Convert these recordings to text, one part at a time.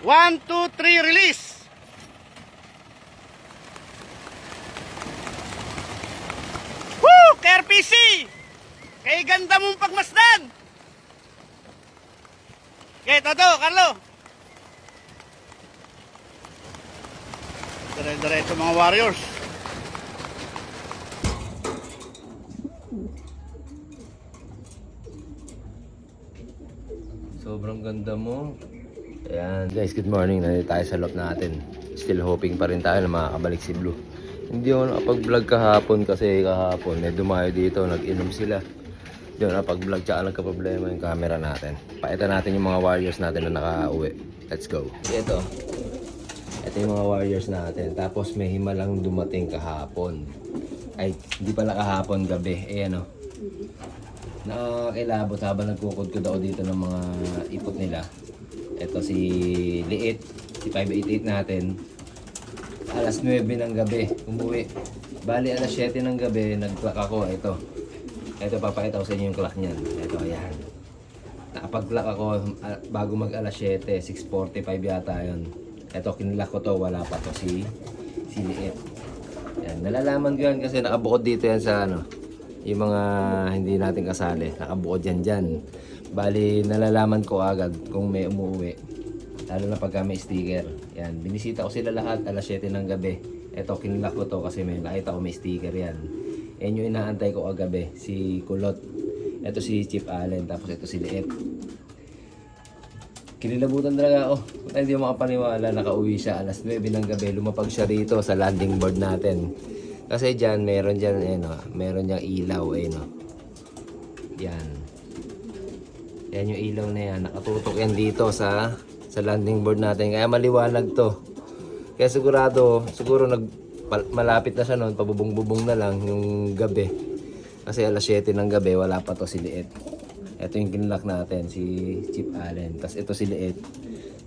1, 2, 3, release. Woo! KRPC! Kay ganda mong pagmasdan. Okay, Toto, Carlo. Dire-diretso mga warriors. Sobrang ganda mo. Ayan guys, good morning. Nandito tayo sa lot natin. Still hoping pa rin tayo na makakabalik si Blue. Hindi ako nakapag-vlog kahapon kasi kahapon may dumayo dito, nag-inom sila. Hindi ako nakapag-vlog tsaka nagka-problema yung camera natin. Pakita natin yung mga warriors natin na nakauwi. Let's go. Ito yung mga warriors natin. Tapos may himalang dumating kahapon. Ay, hindi pala kahapon, gabi. Ayan o. Nakakilabot habang nagkukod-kod ako dito ng mga ipot nila. Ito si Liit, si 588 natin. Alas 9 ng gabi, umuwi. Bali alas 7 ng gabi, nag-clock ako. Ito papakita ko sa inyo yung clock niyan. Ito, ayan. Nakapag-clock ako bago mag alas 7, 6:45 yata yun. Ito, kinlock ko to, wala pa to si Liit. Ayan, nalalaman ko yan kasi nakabukod dito yan sa yung mga hindi natin kasali, nakabuod dyan. Bali, nalalaman ko agad kung may umuwi. Lalo na pagka may sticker. Yan, binisita ko sila lahat alas 7 ng gabi. Ito, kinlock ko to kasi may nakita ko may sticker yan. Yan yung inaantay ko agabi, si Kulot. Ito si Chip Allen, tapos ito si Liit. Kinilabutan talaga ako. Hindi mo makapaniwala, nakauwi siya alas 9 ng gabi. Lumapag siya rito sa landing board natin. Kasi dyan, meron dyan, meron dyan ilaw, Yan. Yan yung ilaw na yan. Nakatutok yan dito sa landing board natin. Kaya maliwanag to. Kaya siguro malapit na siya noon. Pabubong-bubong na lang yung gabi. Kasi alas 7 ng gabi, wala pa to si Liit. Ito yung kinlock natin, si Chip Allen. Tapos ito si Liit.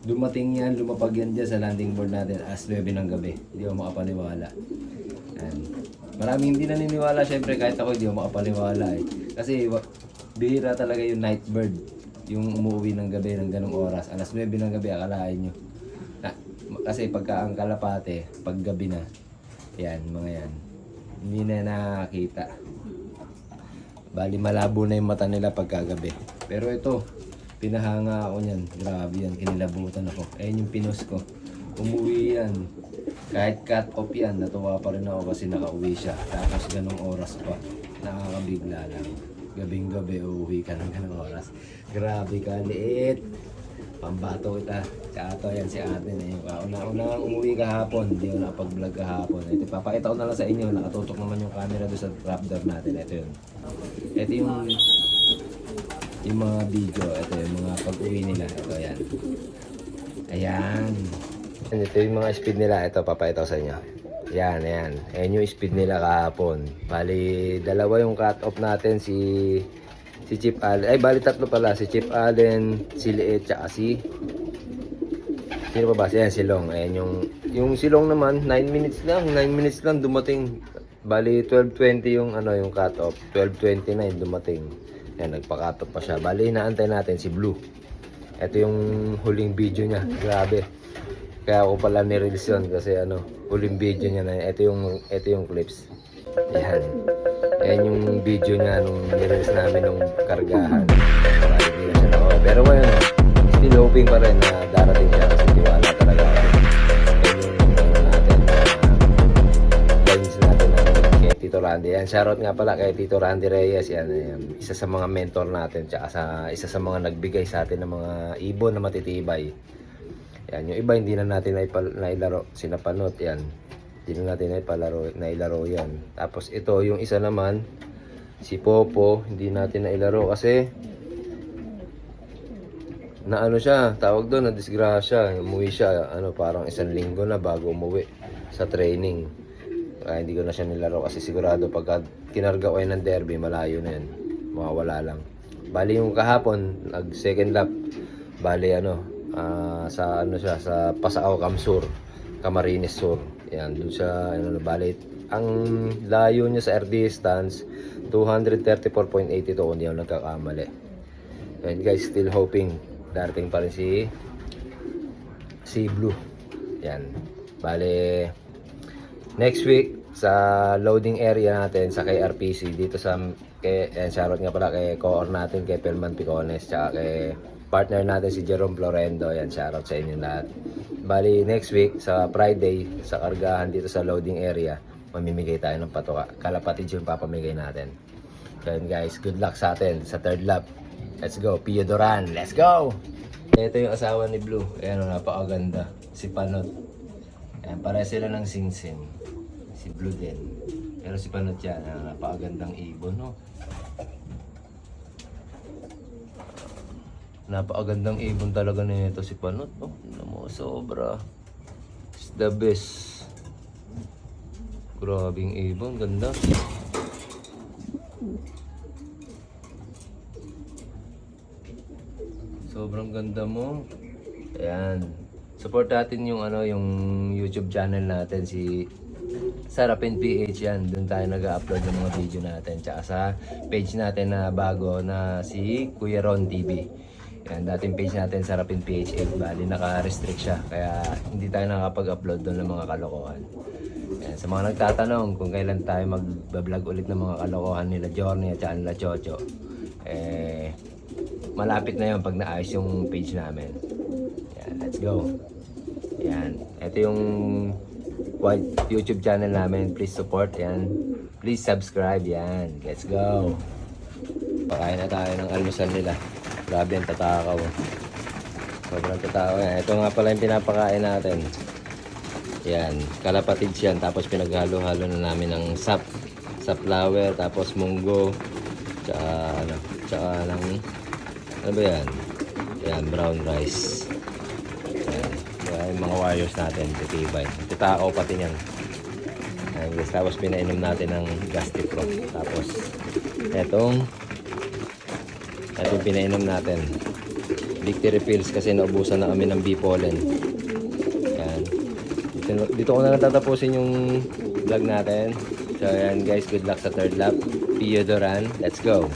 Dumating yan, lumapag yan dyan sa landing board natin alas 9 ng gabi. Hindi ako makapaniwala. Yan. Maraming hindi naniniwala syempre kahit ako hindi ako makapaniwala Kasi bihira talaga yung night bird. Yung umuwi ng gabi ng ganong oras. Alas 9 ng gabi, akalain nyo. Kasi pagka ang kalapate, pag gabi na. Yan, mga yan. Hindi na nakakita. Bali malabo na yung mata nila pagkagabi. Pero ito, pinahanga ako niyan. Grabe yan, kinilabutan ako. Ayan yung pinos ko. Umuwi yan. Kahit cut off yan, natuwa pa rin ako kasi nakauwi siya. Tapos ganong oras pa. Nakakabigla lang. Gabing gabi, uuwi ka ng ganong oras. Grabe ka, Liit. Pambato kita. Tsaka yan si atin Una-unang umuwi kahapon. Hindi ako nakapag-vlog kahapon. Ito, papakita ko na lang sa inyo. Nakatutok naman yung camera doon sa trapdoor natin. Ito yun. Ito yung mga video. Ito yung mga pag-uwi nila. Ito yan. Ayan. Ito yung mga speed nila. Ito, papakita ko sa inyo. Yan. Ayan yung speed nila kahapon. Bali, dalawa yung cut-off natin. Si Chip Allen. Ay, bali tatlo pala. Si Chip Allen, si Liit, tsaka si... Sino pa ba? Ayan, si Long. Ayan yung si Long naman, 9 minutes lang dumating. Bali, 12:20 yung cut-off. 12:29 dumating. Ayan, nagpa-cut off pa siya. Bali, inaantay natin si Blue. Ito yung huling video niya. Grabe. Kaya ako pala ni-release yun kasi huling video niya na ito yung clips. Yan. Yan yung video niya nung ni-release namin nung kargahan. Pero ngayon, still hoping pa rin na darating siya kasi tiwala talaga ako. Yan yung natin, lines natin kay Tito Randy. Yan, shoutout nga pala kay Tito Randy Reyes. Yan, isa sa mga mentor natin tsaka isa sa mga nagbigay sa atin ng mga ibon na matitibay. Yan, yung iba hindi na natin nailaro, sinapanot yan. Hindi na natin nailaro yan. Tapos ito, yung isa naman, si Popo, hindi natin nailaro kasi siya, tawag doon, na disgrasya. Umuwi siya, parang 1 linggo na bago umuwi sa training. Kaya hindi ko na siya nilaro kasi sigurado pagka kinarga ko ng derby, malayo na yan. Mawawala lang. Bali yung kahapon, nag second lap. Bali sa siya sa Pasao Camsur, Camarines Sur. Yan, doon siya bali ang layo niya sa air distance 234.82 kung hindi ako nagkakamali. And guys, still hoping darating pa rin si si Blue. Yan. Bale, next week, sa loading area natin sa KRPC, dito sa, shoutout nga pala kay co-or natin, kay Pelman Picones, tsaka kay partner natin si Jerome Florendo. Yan, shoutout sa inyo lahat. Bali, next week, sa Friday, sa kargahan dito sa loading area, mamimigay tayo ng patuka. Kalapatid yung papamigay natin. So yun guys, good luck sa atin sa third lap. Let's go, Pio Duran, let's go! Ito yung asawa ni Blue. Ayan, napakaganda. Si Panot. Ayan, pare sila ng sing-sing. Si Blue din. Pero si Panot yan, napakagandang ibon, no? Napakagandang ibon talaga nito si Panot, no? Ano mo, sobra. It's the best. Grabing ibon, ganda. Sobrang ganda mo. Ayan. Support natin yung yung YouTube channel natin, si Sarapin PH yan. Doon tayo nag-upload ng mga video natin. Tsaka sa page natin na bago na si Kuya Ron TV. Yan, dating page natin Sarapin PH. Bali, naka-restrict siya. Kaya hindi tayo nakapag-upload doon ng mga kalokohan. Yan, sa mga nagtatanong kung kailan tayo mag-vlog ulit ng mga kalokohan nila Journey at nila Chocho, malapit na yun pag naayos yung page namin. Yan, let's go. Yan, ito yung YouTube channel namin. Please support yan. Please subscribe yan. Let's go. Pakain na tayo ng almusal nila. Grabe ang tatakaw. Sobrang tatakaw yan. Ito nga pala yung pinapakain natin. Yan, kalapatids yan. Tapos pinaghalo-halo na namin ng sap flour, tapos munggo, tsaka ano ba yan? Yan, brown rice. Yan. Yan yung mga warriors natin, titibay. Titakaw pati yan. Yan, guys. Tapos pinainom natin ng gastric rock. Tapos, etong pinainom natin. Victory pills kasi naubusan na kami ng bee pollen. Yan. Dito ko na tatapusin yung vlog natin. So, yan guys. Good luck sa third lap. Pio Duran. Let's go!